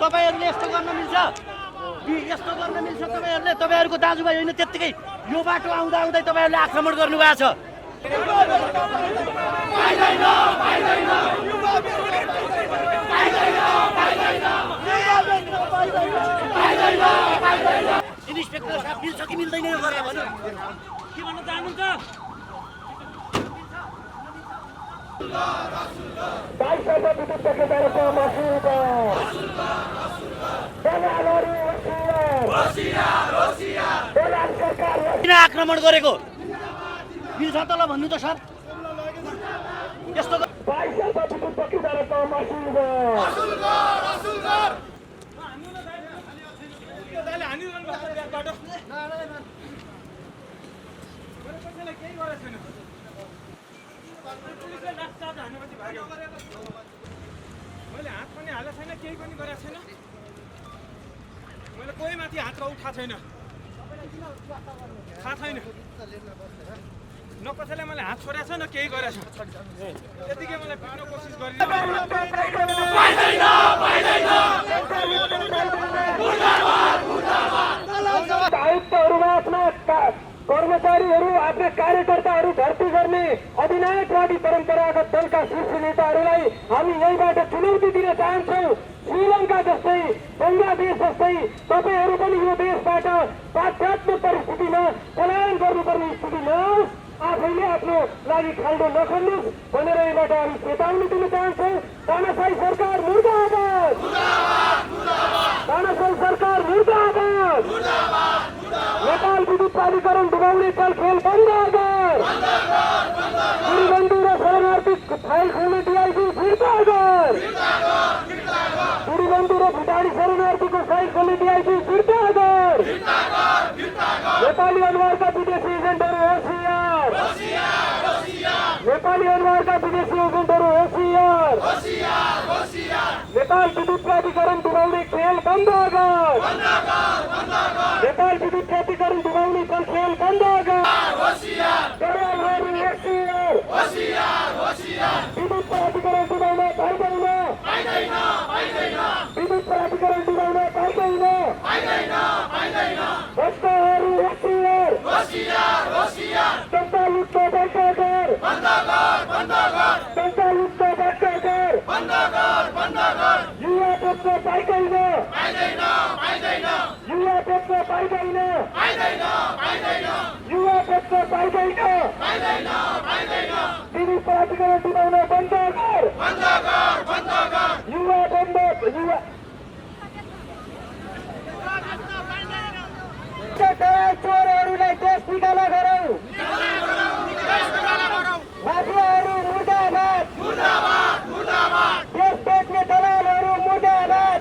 तपाईहरुले यस्तो गर्न मिल्छ तपाईहरुले तपाईहरुको दाजुभाइ हैन त्यतिकै यो बाटो आउँदा आउँदै तपाईहरुले आक्रमण गर्नु भएको छ इन्स्पेक्टर साहब मिल्छ कि मिल्दैन यो गरेर भन्नु के भन्न चाहनुहुन्छ किन आक्रमण गरेको मिल्छ त ल भन्नु त सर यस्तो मैले हात पनि हालेको छैन केही पनि गरेको छैन मैले कोही माथि हात उठाएको छैन थाहा छैन न कसैले मैले हात छोडेको छ न केही गरेको छ त्यतिकै मलाई पिट्न कोसिस कर्मचारीहरू आफ्ना कार्यकर्ताहरू भर्ती गर्ने अधिनायकवादी परम्परागत दलका शीर्ष नेताहरूलाई हामी यहीबाट चुनौती दिन चाहन्छौँ। श्रीलङ्का जस्तै बङ्गलादेश जस्तै तपाईहरू पनि यो देशबाट पाश्चात्य परिस्थितिमा पलायन गर्नुपर्ने स्थिति नहोस्, आफैले आफ्नो लागि खाल्डो नखोल्नुहोस् भनेर यहीबाट हामी चेतावनी दिन चाहन्छौँ। तानाशाही सरकार मुर्दाबाद। प्राधिकरण डुबाउने चलखेल बन्द गर। गिरिबन्धु र शरणार्थी फाइल खोल्ने डिआइजी फिर्ता गर। गिरिबन्धु र भुटानी शरणार्थीको फाइल खोल्ने डिआइजी फिर्ता गर। नेपाली अनुहारका विदेशी एजेन्टहरू होसियार। नेपाली अनुहारका विदेशी एजेन्टहरू होसियार। नेपाल विद्युत प्राधिकरण डुबाउने खेल बन्द गर। नेपाल विद्युत प्राधिकरण डुबाउने खेल बन्द गर। दलालहरू होसियार। विद्युत प्राधिकरण डुबाउन पाइँदैन। विद्युत प्राधिकरण डुबाउन पाइँदैन। भ्रष्टहरू होसियार। जनता लुट्न बन्द गर। जनता लुट्न बन्द गर। युवा बेच्न पाइँदैन। युवा बेच्न पाइँदैन। युवा बेच्न पाइँदैन। विद्युत प्राधिकरण डुबाउन बन्द गर। युवा बन्द युवा चोरहरूलाई देश निकाला गरौँ। माफियाहरू मुर्दाबाद। देश बेच्ने दलालहरू मुर्दाबाद।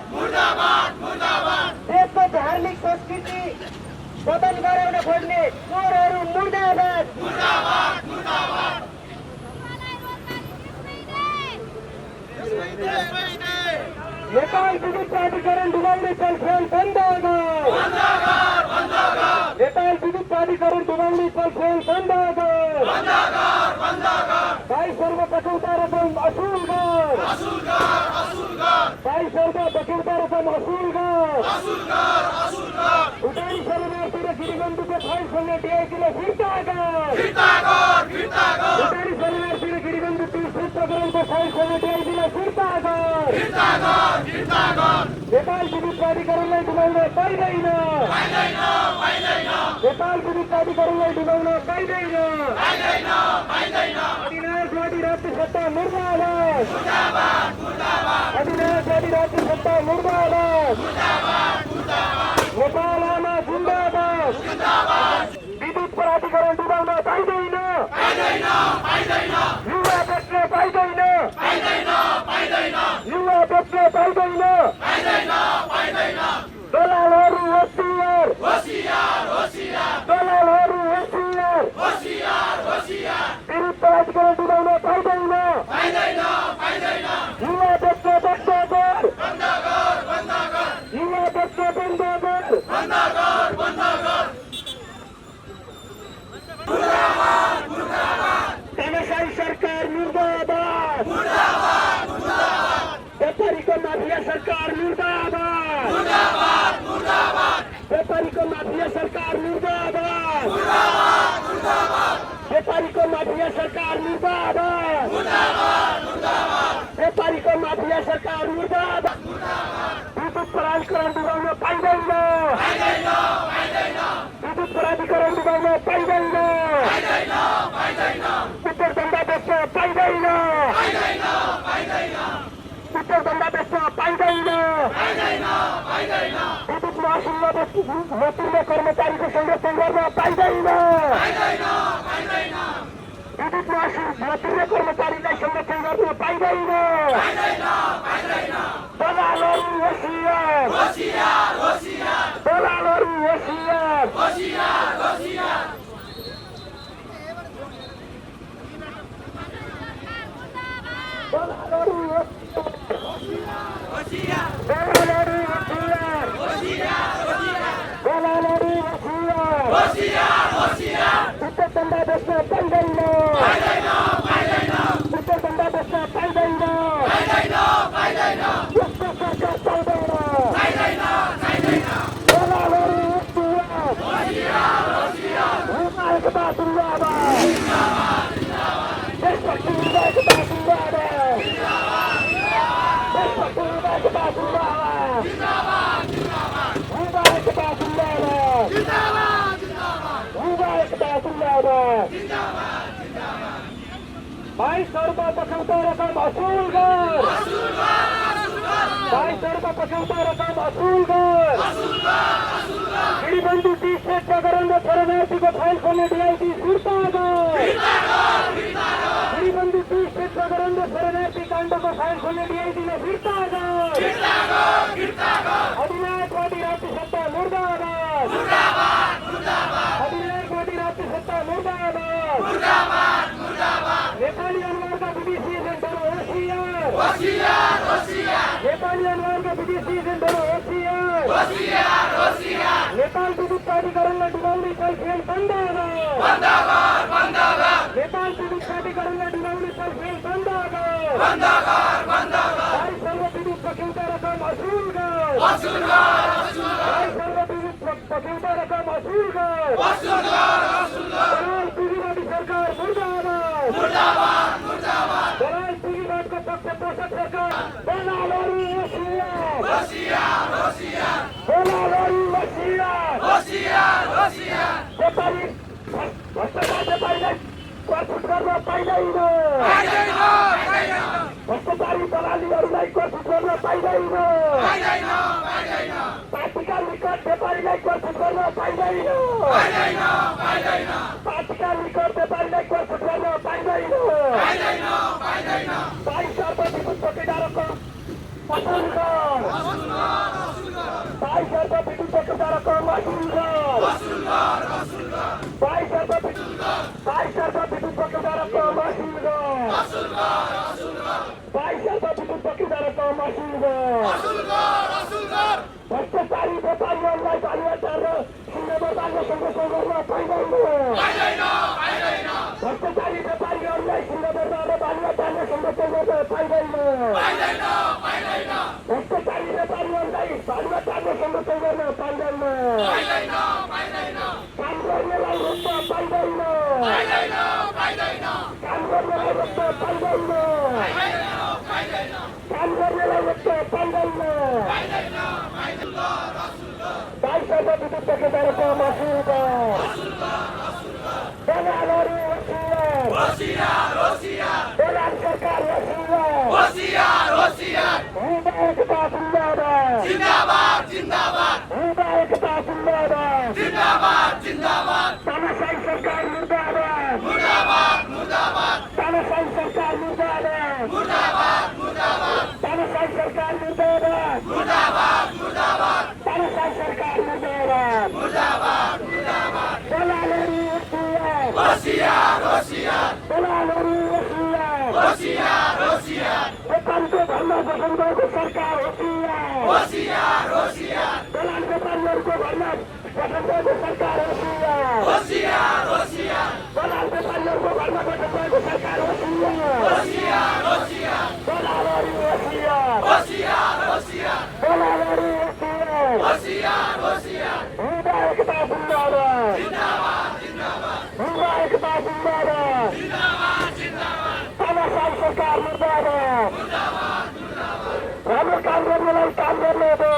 देशको धार्मिक संस्कृति बदल गराउन खोज्ने चोरहरू मुर्दाबाद। नेपाल विद्युत प्राधिकरण डुबाउने चलखेल बन्द गर। नेपाल विद्युत प्राधिकरण डुबाउने चलखेल बन्द गर। बाई सर्व बचौता रकम असुल गर। बाई सर्व बचौता रकम असुल गर। भुटानी शरणार्थी र गिरिबन्धुको फाइल खोल्ने डिआइजीलाई फिर्ता गर। भुटानी शरणार्थी र गिरिबन्धु 30 प्रकरणको फाइल खोल्ने डिआइजीलाई फिर्ता गर। नेपाल विद्युत प्राधिकरणलाई डुबाउन पाइँदैन। नेपाल विद्युत प्राधिकरणलाई डुबाउन पाइँदैन। अधिनायकवादी राज्य सत्ता मुर्दाबाद। अधिनायकवादी राज्य सत्ता मुर्दाबाद। नेपाल आमा जिन्दाबाद। विद्युत प्राधिकरण डुबाउन पाइँदैन। युवा बेच्न पाइँदैन। युवा बेच्न पाइँदैन। दलालहरू होसियार। दलालहरू होसियार। विद्युत प्राधिकरण डुबाउन पाइँदैन। युवा बेच्न बन्द गर। युवा बेच्न बन्द गर। तानाशाही सरकार मुर्दाबाद। व्यापारीको माफिया सरकार मुर्दाबाद। व्यापारीको माफिया सरकार मुर्दाबाद। व्यापारीको माफिया सरकार मुर्दाबाद। व्यापारीको माफिया सरकार मुर्दाबाद। विद्युत प्राधिकरण डुबाउन पाइँदैन। विद्युत प्राधिकरण डुबाउन पाइँदैन। उत्तर दण्ड बेच्न पाइँदैन। उत्तर दण्ड बेच्न पाइँदैन। विद्युत महसुल नतिर्ने कर्मचारीको संरक्षण गर्न पाइँदैन। विद्युत महसुल नतिर्ने कर्मचारीलाई संरक्षण गर्न पाइँदैन। दलालहरू होसियार। दलालहरू होसियार। दलालहरू उत्तर दण्ड बेच्न पाइँदैन। उत्तर दण्ड बेच्न पाइँदैन। यस्तो सरकार पाइँदैन। दलालहरू एकता जिन्दाबाद। देशभक्ति एकता जिन्दाबाद। देशभक्ति एकता जिन्दाबाद। एकता जिन्दाबाद। एकता जिन्दाबाद। 22 रुपये पछौटा रकम असुल गर। 22 रुपये पछौटा रकम असुल गर। श्रीबन्धु टी स्टेट प्रकरण र शरणार्थीको फाइल खोल्ने डिआइजी फिर्ता श्रीबन्धु टी स्टेट प्रकरण र शरणार्थी काण्डको फाइल खोल्ने डिआइजीले फिर्ता अधिनायकवादी राज्य सत्ता मुर्दाबाद अधिनायकवादी राज्य सत्ता मुर्दाबाद नेपाली अनुहारका विदेशी एजेन्टहरू होसियार नेपाली अनुहारका विदेशी एजेन्टहरू होसियार नेपाल विद्युत प्राधिकरणलाई डुबाउने छलफेल बन्द नेपाल विद्युत प्राधिकरणलाई डुबाउने छलफेल बन्द सर्व विद्युत पखेउटा रकम असुल सर्व विद्युत पखेउटा रकम असुल दलाल पुँजीवादी सरकार मुर्दाबाद दलाल पुँजीवादको पक्ष पोषक सरकार दलालहरू होसियार नेपाली भ्रष्टाचार नेपालीलाई करफुट गर्न पाइँदैन भ्रष्टाचारी दलालीहरूलाई करफुट गर्न पाइँदैन पार्टीका निकट नेपालीलाई करफुट गर्न पाइँदैन पार्टीका निकट नेपालीलाई करफुट गर्न पाइँदैन 22 अर्ब विद्युत पकेटारको असुल कर 22 अर्ब विद्युत पकेटारको असुल कर 22 अर्ब विद्युत पकेटारको असुल कर 22 अर्ब विद्युत पकेटारको असुल कर भ्रष्टाचारी व्यापारीहरूलाई बालुवाटार र सिंहमा बाल्न संरक्षण गर्न पाइँदैन भ्रष्टाचारी व्यापारीहरूलाई सिंहमा र बालुवाटार संरक्षण गर्न पाइँदैन भ्रष्टाचारी व्यापारीहरूलाई बालुवाटार संरक्षण गर्न पाइँदैन काम गर्नेलाई रोक्न पाइँदैन काम गर्नेलाई रोक्न पाइँदैन काम गर्नेलाई रोक्न पाइँदैन 22 अर्ब विद्युत पकेटारको असुल कर दलालहरू होसियार दलाल सरकार होसियार हुँदा एकता जिन्दाबाद तानाशाही सरकार मुर्दाबाद तानाशाही सरकार मुर्दाबाद तानाशाही सरकार मुर्दाबाद दलालहरू दलालहरू होसियार नेपालको घरमा गठन गरेको सरकार होसियार दलाल व्यापारीहरूको घरमा गठन गरेको सरकार होसियार दलाल व्यापारीहरूको घरमा गठन गरेको सरकार होसियार दलालहरू होसियार हुँदा एकता जिन्दाबाद तानाशाही सरकार मुर्दाबाद राम्रो काम गर्नेलाई काम गर्न दो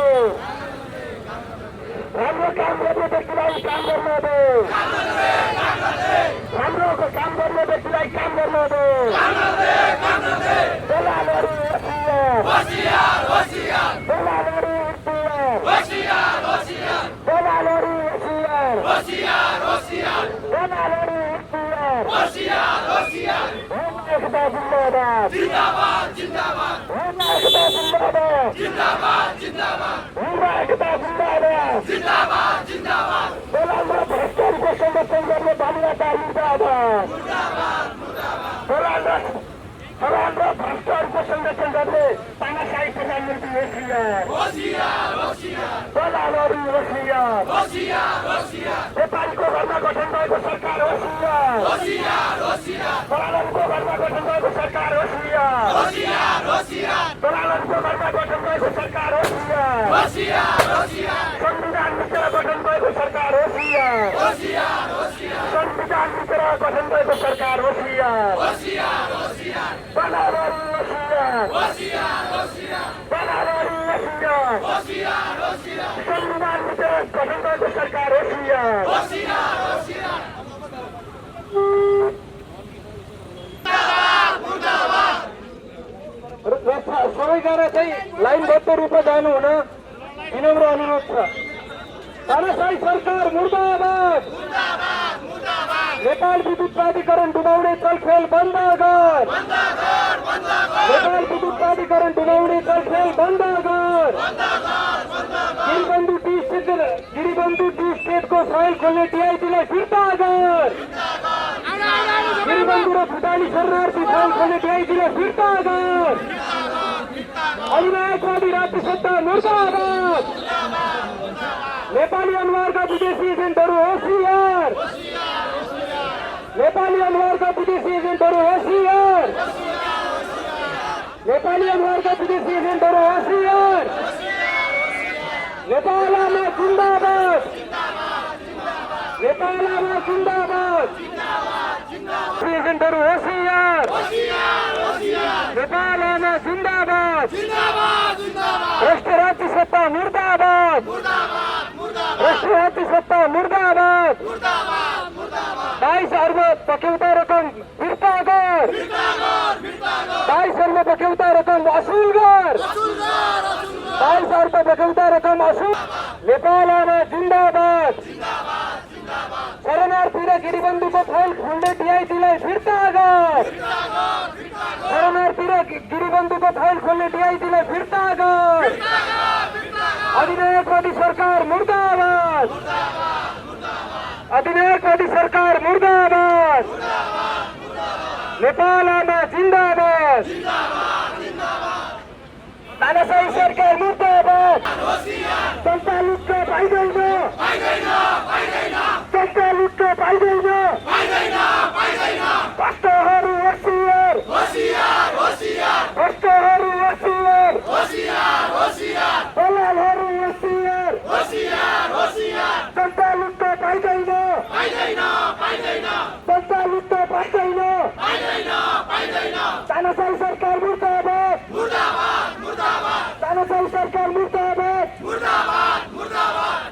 राम्रो काम गर्ने व्यक्तिलाई काम गर्न दो राम्रो काम गर्ने व्यक्तिलाई काम गर्न दो दलालहरू होसियार दलालहरू एकता जिन्दाबाद दलालमा भ्रष्टाचारीको संरक्षण गर्ने बालुवाटार मुर्दाबाद दलाल र भ्रष्टाचारीको संरक्षण गर्ने तानाशाही प्रधानमन्त्री होसियार दलालहरू होसियार नेपालीको घरमा गठन भएको सरकार होसियार दलालहरूको घरमा गठन भएको सरकार होसियार दलालहरूको घरमा गठन भएको सरकार होसियार संविधान मिचेर गठन भएको सरकार होसियार संविधान मिचेर गठन भएको सरकार होसियार दलालहरू होसियार संविधान मिचेर गठन भएको सरकार होसियार सबैजना चाहिँ लाइनबद्ध रूपमा जानु हुन विनम्र अनुरोध छ। तानाशाही सरकार मुर्दाबाद नेपाल विद्युत प्राधिकरण डुबाउने चलखेल बन्द गर नेपाल विद्युत प्राधिकरण डुबाउने चलखेल बन्द गर गिरिबन्धु टी स्टेटको फाइल खोल्ने टिआइटीलाई फिर्ता गर गिरिबन्धु र भुटानी शरणार्थी फाइल खोल्ने टिआइटीलाई फिर्ता गर अधिनायकवादी राज्य सत्ता मुर्दाबाद नेपाली अनुहारका विदेशी एजेन्टहरू होसियार नेपाली अनुहारका विदेशी एजेन्टहरू होसियार नेपाली अनुहारका विदेशी एजेन्टहरू होसियार नेपालमा जिन्दाबाद नेपालमा जिन्दाबाद एजेन्टहरू होसियार नेपालमा जिन्दाबाद भ्रष्ट राज्य सत्ता मुर्दाबाद भ्रष्ट राज्य सत्ता मुर्दाबाद 22 अर्ब पक्यौता रकम फिर्ता गर 22 अर्ब पक्यौता रकम असुल गर 22 अर्ब पक्यौता रकम असुल नेपालमा जिन्दाबाद शरणार्थी र गिरिबन्धुको फाइल खोल्ने टिआइटीलाई फिर्ता गर शरणार्थी र गिरिबन्धुको फाइल खोल्ने टिआइटीलाई फिर्ता गर अधिनायकवादी सरकार मुर्दाबाद अधिनायकवादी सरकार मुर्दाबाद नेपालमा जिन्दाबाद तानाशाही सरकार मुर्दाबाद जनता लुट्न पाइँदैन जनता लुट्न पाइँदैन भ्रष्टहरू होसियार भ्रष्टहरू होसियार दलालहरू होसियार जनता लुट्न पाइँदैन जनता लुट्न पाइँदैन तानाशाही सरकार मुर्दाबाद तानाशाही सरकार मुर्दाबाद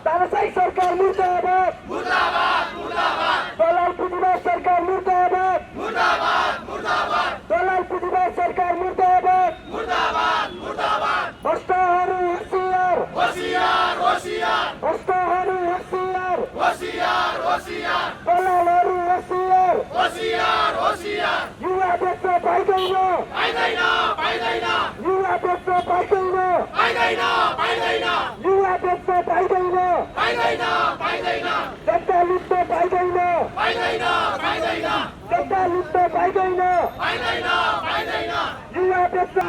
तानाशाही सरकार मुर्दाबाद दलाल पुँजीवाद सरकार मुर्दाबाद दलाल पुँजीवाद सरकार मुर्दाबाद भ्रष्टहरू होसियार भ्रष्टहरू होसियार दलालहरू होसियार युवा देख्न पाइँदैन युवा देख्न पाइँदैन युवा देख्न पाइँदैन जनता लुट्न पाइँदैन जनता लुट्न पाइँदैन युवा देख्न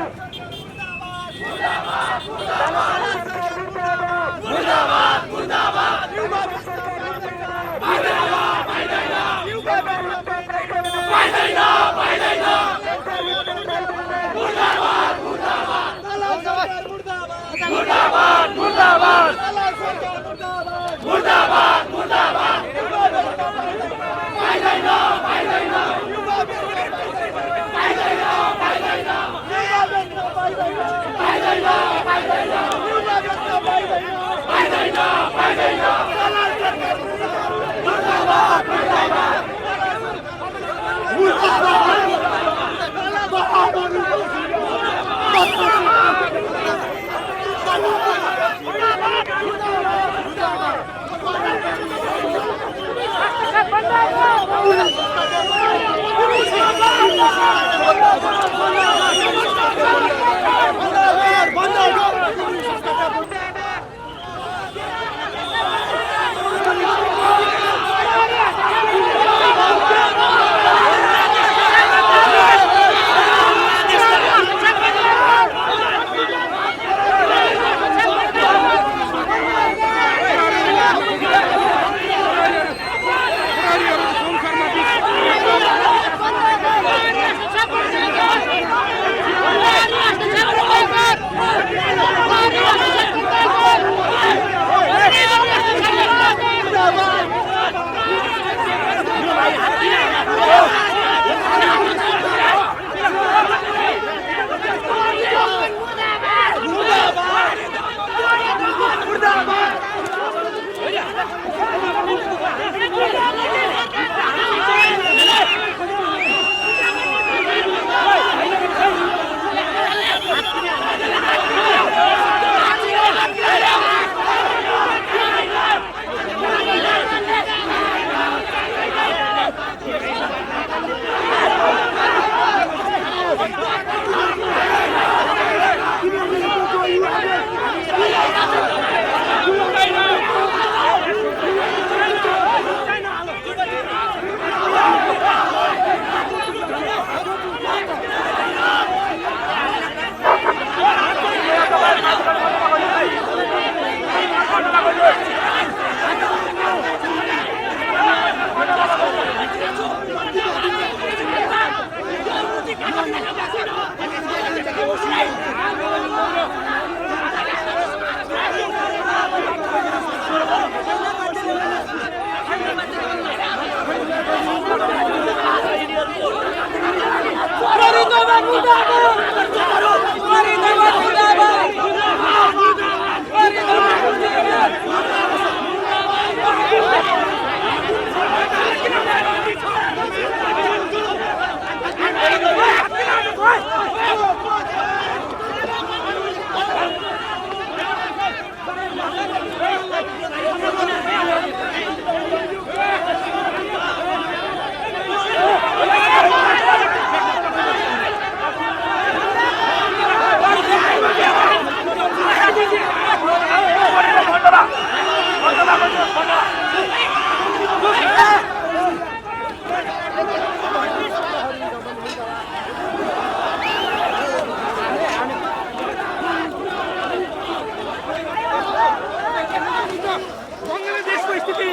स्थिति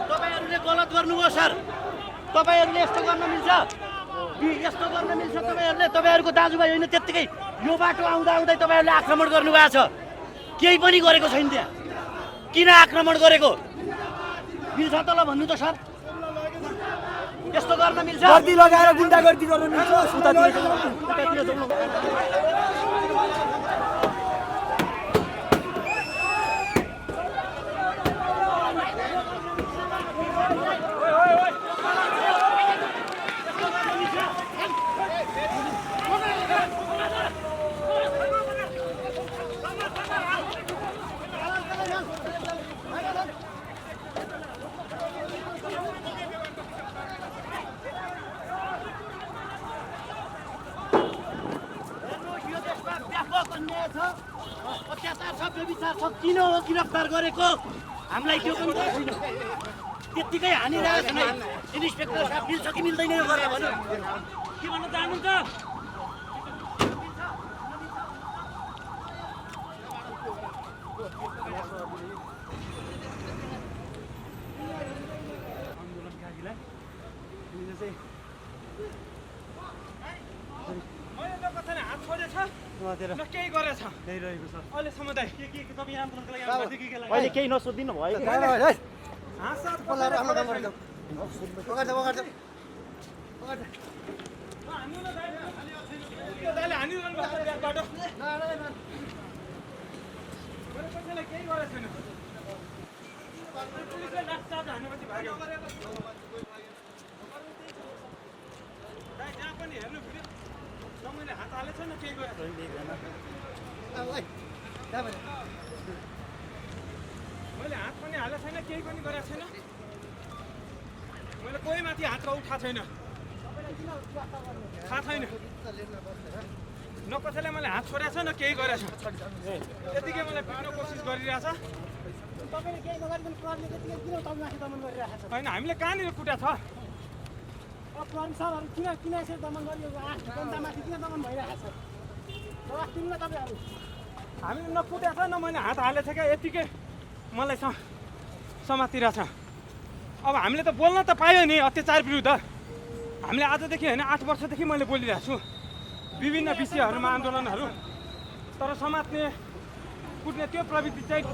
तपाईहरुले गलत गर्नुभयो सर तपाईहरुले यस्तो गर्न मिल्छ यस्तो गर्न मिल्छ तपाईहरुको दाजुभाइ होइन त्यतिकै यो बाटो आउँदा आउँदै तपाईहरुले आक्रमण गर्नुभएको छ केही पनि गरेको छैन त्यहाँ किन आक्रमण गरेको मिल्छ त ल भन्नु त सर यस्तो गर्न मिल्छ गर्दी लगाएर गुन्डागर्दी गर्न मिल्छ सुतातिर अत्याचार छ व्यभिचार छ किन हो गिरफ्तार गरेको हामीलाई त्यो पनि थाहा छैन त्यत्तिकै हानिरहेको छ नि इन्सपेक्टर साहब मिल्छ कि मिल्दैन यो गरेर भन्नु के भन्न चाहनुहुन्छ मैले लोककथाले हात छोडेछ न केही गरेछ अहिले समुदाय अहिले केही नसोधिदिनु भयो हात साथ हानिरहनु भएको ब्यागबाट मेरो कसैलाई केही गरेको छैन पुलिसले लाठचार्ज हानेपछि भाग्यो जहाँ पनि हेर्नु भिडियो मैले हात हालेको छैन केही गरेको मैले हात पनि हालेको छैन केही पनि गरेको छैन मैले कोही माथि हात उठाएको छैन थाहा छैन न कसैले मैले हात छोडेको छ न केही गरेको छ त्यतिकै मलाई पिट्न कोसिस गरिरहेछ होइन हामीले कहाँनिर कुटा छ हामीले नकुटेको छ न मैले हात हालेको छ क्या यतिकै मलाई समातिरहेछ अब हामीले त बोल्न त पायो नि अत्याचार विरुद्ध हामीले आजदेखि होइन 8 वर्षदेखि मैले बोलिरहेको छु विभिन्न विषयहरूमा आन्दोलनहरू तर समात्ने कुट्ने त्यो प्रवृत्ति चाहिँ